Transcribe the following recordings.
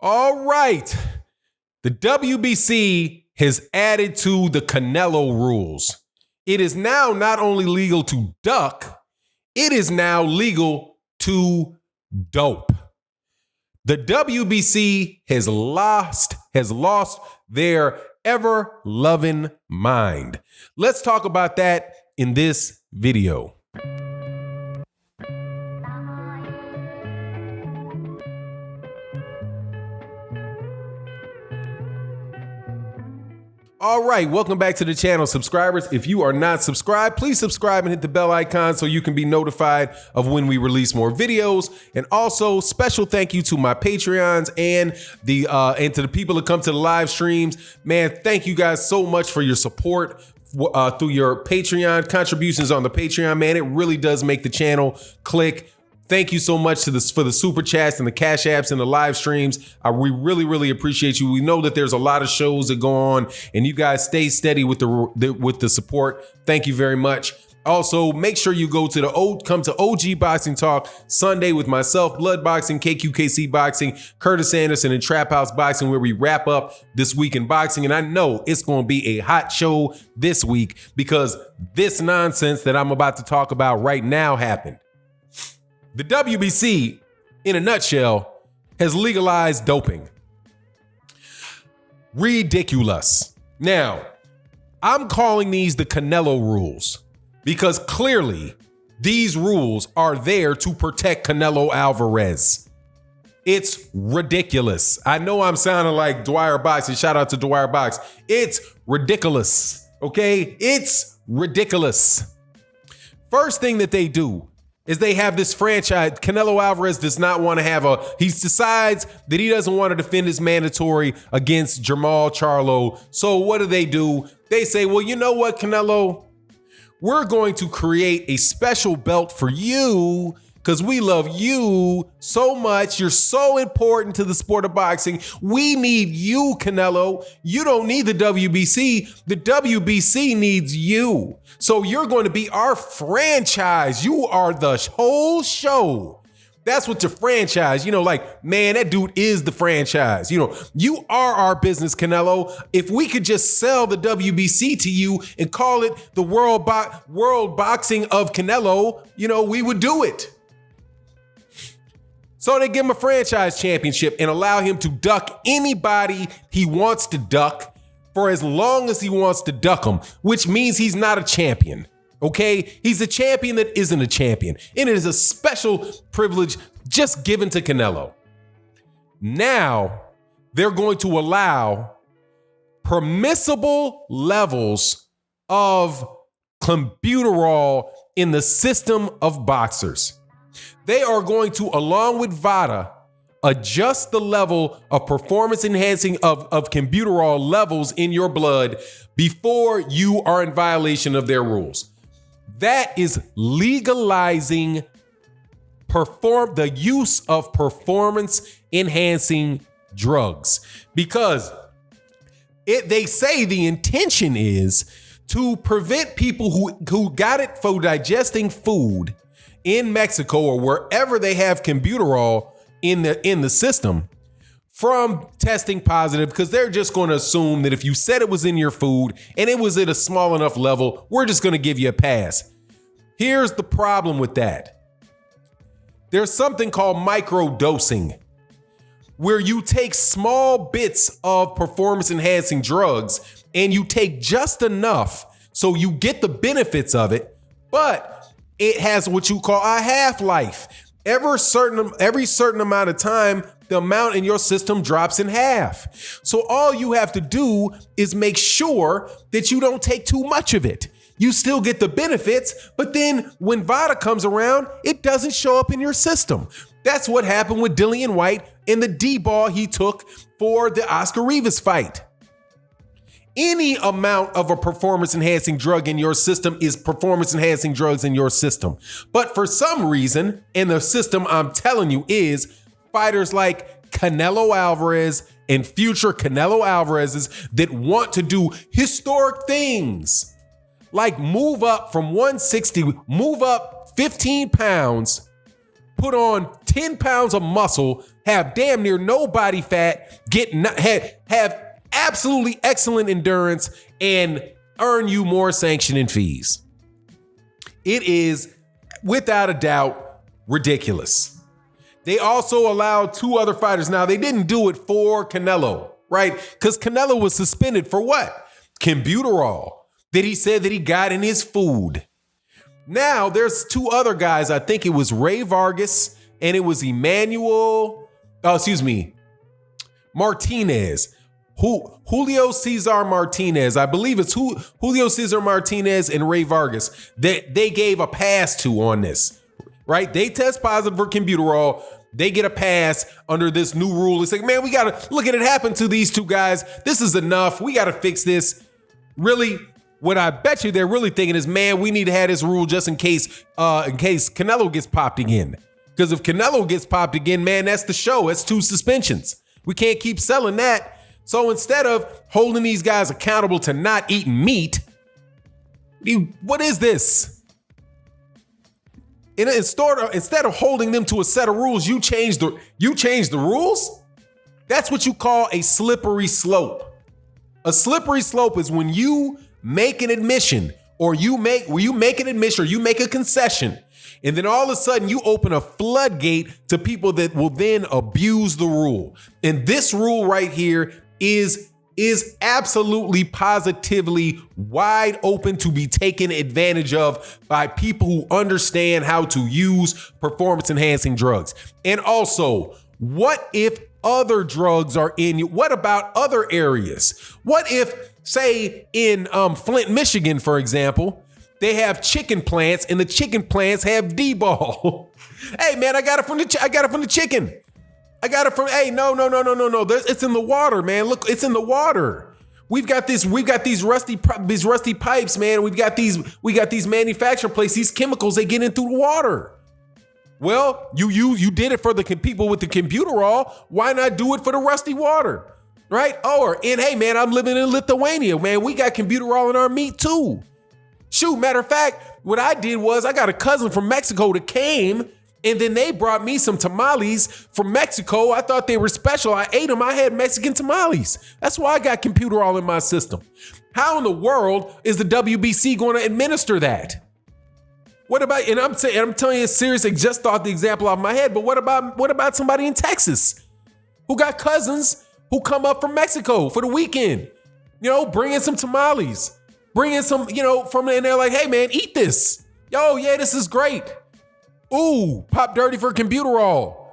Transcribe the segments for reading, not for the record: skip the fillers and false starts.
All right. The WBC has added to the Canelo rules. It is now not only legal to duck, it is now legal to dope. The WBC has lost their ever-loving mind. Let's talk about that in this video. All right, welcome back to the channel, subscribers. If you are not subscribed, please subscribe and hit the bell icon so you can be notified of when we release more videos. And also, special thank you to my Patreons and to the people that come to the live streams. Man, thank you guys so much for your support through your Patreon contributions on the Patreon. Man, it really does make the channel click. Thank you so much for the super chats and the cash apps and the live streams. We really, really appreciate you. We know that there's a lot of shows that go on, and you guys stay steady with the support. Thank you very much. Also, make sure you come to OG Boxing Talk Sunday with myself, Blood Boxing, KQKC Boxing, Curtis Anderson, and Trap House Boxing, where we wrap up this week in boxing. And I know it's going to be a hot show this week because this nonsense that I'm about to talk about right now happened. The WBC, in a nutshell, has legalized doping. Ridiculous. Now, I'm calling these the Canelo Rules because clearly these rules are there to protect Canelo Alvarez. It's ridiculous. I know I'm sounding like Dwyer Boxing. Shout out to Dwyer Box. It's ridiculous, okay? It's ridiculous. First thing that they do is they have this franchise. Canelo Alvarez does not want to he decides that he doesn't want to defend his mandatory against Jermall Charlo. So what do? They say, well, you know what, Canelo? We're going to create a special belt for you because we love you so much. You're so important to the sport of boxing. We need you, Canelo. You don't need the WBC. The WBC needs you. So you're going to be our franchise. You are the whole show. That's what your franchise, like, man, that dude is the franchise. You are our business, Canelo. If we could just sell the WBC to you and call it the World Boxing of Canelo, we would do it. So they give him a franchise championship and allow him to duck anybody he wants to duck for as long as he wants to duck them, which means he's not a champion, okay? He's a champion that isn't a champion, and it is a special privilege just given to Canelo. Now, they're going to allow permissible levels of clenbuterol in the system of boxers. They are going to, along with VADA, adjust the level of performance enhancing of clenbuterol levels in your blood before you are in violation of their rules. That is legalizing the use of performance enhancing drugs, because they say the intention is to prevent people who got it for digesting food in Mexico or wherever they have clenbuterol in the system from testing positive, because they're just going to assume that if you said it was in your food and it was at a small enough level, we're just going to give you a pass. Here's the problem with that. There's something called microdosing, where you take small bits of performance enhancing drugs and you take just enough so you get the benefits of it, but it has what you call a half-life. Every certain amount of time, the amount in your system drops in half. So all you have to do is make sure that you don't take too much of it. You still get the benefits, but then when VADA comes around, it doesn't show up in your system. That's what happened with Dillian White and the D-ball he took for the Oscar Rivas fight. Any amount of a performance-enhancing drug in your system is performance-enhancing drugs in your system. But for some reason, in the system I'm telling you is fighters like Canelo Alvarez and future Canelo Alvarez's that want to do historic things, like move up from 160, move up 15 pounds, put on 10 pounds of muscle have damn near no body fat, have absolutely excellent endurance, and earn you more sanctioning fees. It is, without a doubt, ridiculous. They also allowed 2 other fighters. Now, they didn't do it for Canelo, right? Because Canelo was suspended for what? Clenbuterol that he said that he got in his food. Now, there's 2 other guys. I think it was Ray Vargas and it was Martinez. Julio Cesar Martinez. I believe it's Julio Cesar Martinez and Ray Vargas that they gave a pass to on this, right? They test positive for clenbuterol. They get a pass under this new rule. It's like, man, we got to look at it happen to these 2 guys. This is enough. We got to fix this. Really, what I bet you they're really thinking is, man, we need to have this rule just in case Canelo gets popped again. Because if Canelo gets popped again, man, that's the show. That's 2 suspensions. We can't keep selling that. So instead of holding these guys accountable to not eating meat, what is this? Instead of holding them to a set of rules, you change the rules? That's what you call a slippery slope. A slippery slope is when you make an admission or you make a concession, and then all of a sudden you open a floodgate to people that will then abuse the rule. And this rule right here is absolutely positively wide open to be taken advantage of by people who understand how to use performance enhancing drugs. And also, what if other drugs are in you? What about other areas? What if, say, in Flint, Michigan, for example, they have chicken plants and the chicken plants have D-ball? Hey, man, I got it from the chicken. I got it from, hey, no. It's in the water, man. Look, it's in the water. We've got these rusty pipes, man. We got these manufacturing places, these chemicals, they get in through the water. Well, you did it for the people with the clenbuterol. Why not do it for the rusty water, right? Hey, man, I'm living in Lithuania, man. We got clenbuterol in our meat too. Shoot, matter of fact, what I did was I got a cousin from Mexico that came, and then they brought me some tamales from Mexico. I thought they were special. I ate them. I had Mexican tamales. That's why I got clenbuterol in my system. How in the world is the WBC going to administer that? What about, and I'm telling you, it's serious. I just thought the example off my head, but what about somebody in Texas who got cousins who come up from Mexico for the weekend, bring in some tamales, bring in some, and they're like, hey man, eat this. Yo, yeah, this is great. Ooh, pop dirty for clenbuterol.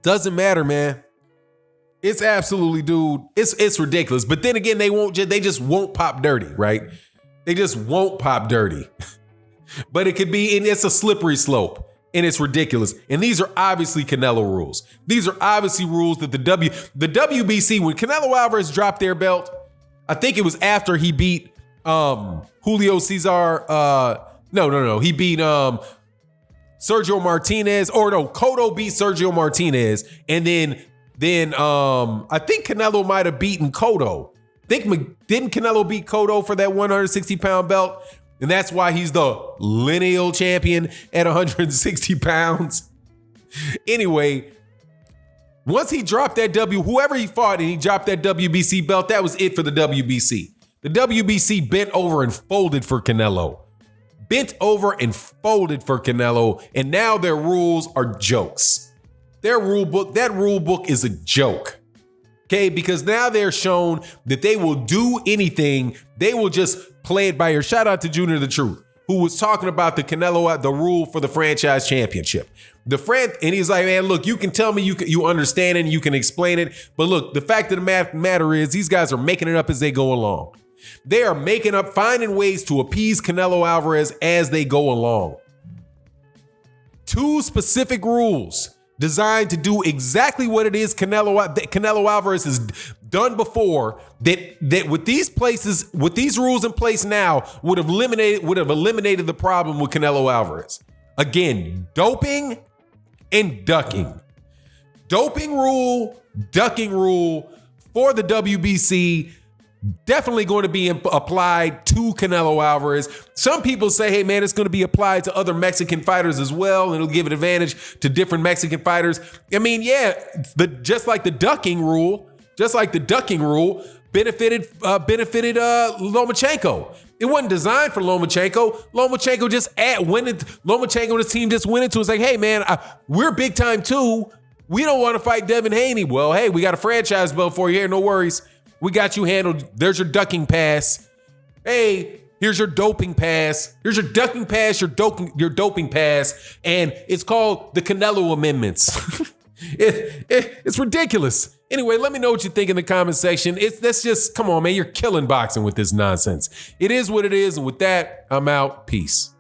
Doesn't matter, man. It's absolutely, dude, it's ridiculous. But then again, they just won't pop dirty, right? They just won't pop dirty. But it could be, and it's a slippery slope, and it's ridiculous. And these are obviously Canelo rules. These are obviously rules that the WBC, when Canelo Alvarez dropped their belt, I think it was after he beat Julio Cesar. No. He beat Sergio Martinez, Cotto beat Sergio Martinez, and then I think Canelo might have beaten Cotto. Didn't Canelo beat Cotto for that 160-pound belt? And that's why he's the lineal champion at 160 pounds. Anyway, once he dropped that whoever he fought and he dropped that WBC belt, that was it for the WBC. The WBC bent over and folded for Canelo. And now their rules are jokes. That rule book is a joke. Okay, because now they're shown that they will do anything. They will just play it by ear. Shout out to Junior the Truth, who was talking about the rule for the franchise championship. And he's like, man, look, you can tell me you understand it and you can explain it. But look, the fact of the matter is these guys are making it up as they go along. They are finding ways to appease Canelo Alvarez as they go along. 2 specific rules designed to do exactly what it is Canelo Alvarez has done before, that with these rules in place now would have eliminated the problem with Canelo Alvarez. Again, doping and ducking. Doping rule, ducking rule for the WBC. definitely going to be applied to Canelo Alvarez. Some people say, hey, man, it's going to be applied to other Mexican fighters as well, and it'll give an advantage to different Mexican fighters. I mean, yeah, just like the ducking rule benefited Lomachenko. It wasn't designed for Lomachenko. Lomachenko Lomachenko and his team just went into it. It's like, hey, man, we're big time too. We don't want to fight Devin Haney. Well, hey, we got a franchise belt for you here. No worries. We got you handled. There's your ducking pass. Hey, here's your doping pass. Here's your ducking pass, your doping pass. And it's called the Canelo Amendments. It's ridiculous. Anyway, let me know what you think in the comment section. That's just, come on, man. You're killing boxing with this nonsense. It is what it is. And with that, I'm out. Peace.